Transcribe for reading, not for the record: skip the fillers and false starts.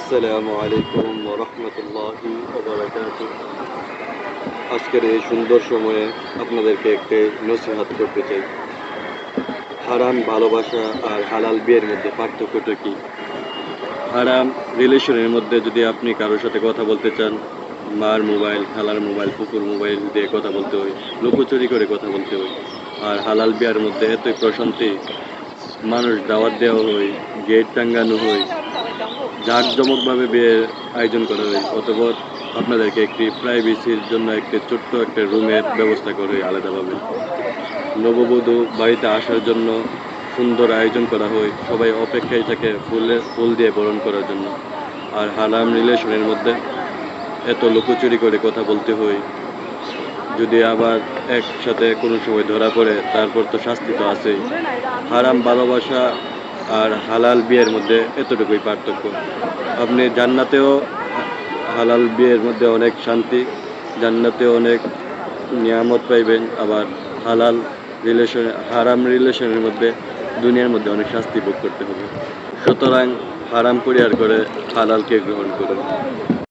আসসালামু আলাইকুম ওয়া রাহমাতুল্লাহি ওয়া বারাকাতুহু। আজকের এই সুন্দর সময়ে আপনাদেরকে একটি নসিহত করতে চাই। হারাম ভালোবাসা আর হালাল বিয়ের মধ্যে পার্থক্যটা কি? হারাম রিলেশনের মধ্যে যদি আপনি কারোর সাথে কথা বলতে চান, মার মোবাইল, খালার মোবাইল, ফুফুর মোবাইল দিয়ে কথা বলতে হয়, লুকোচুরি করে কথা বলতে হয়। আর হালাল বিয়ার মধ্যে এতই প্রশান্তি, মানুষ দাওয়াত দেওয়া হয়, গেট টাঙ্গানো হয়, জাঁকজমকভাবে বিয়ের আয়োজন করা হয়। অতঃপর আপনাদেরকে একটি প্রাইভেসির জন্য একটি ছোট্ট একটা রুমের ব্যবস্থা করে আলাদাভাবে। নববধূ বাড়িতে আসার জন্য সুন্দর আয়োজন করা হয়, সবাই অপেক্ষায় থাকে ফুল দিয়ে বরণ করার জন্য। আর হারাম রিলেশনের মধ্যে এত লুকোচুরি করে কথা বলতে হয়, যদি আবার একসাথে কোনো সময় ধরা পড়ে তারপর তো শাস্তি তো আছেই। হারাম ভালোবাসা আর হালাল বিয়ের মধ্যে এতটুকুই পার্থক্য। আপনি জান্নাতেও হালাল বিয়ের মধ্যে অনেক শান্তি, জান্নাতেও অনেক নিয়ামত পাইবেন, আবার হারাম রিলেশনের মধ্যে দুনিয়ার মধ্যে অনেক শাস্তি ভোগ করতে হবে। সুতরাং হারাম পরিহার করে হালালকে গ্রহণ করুন।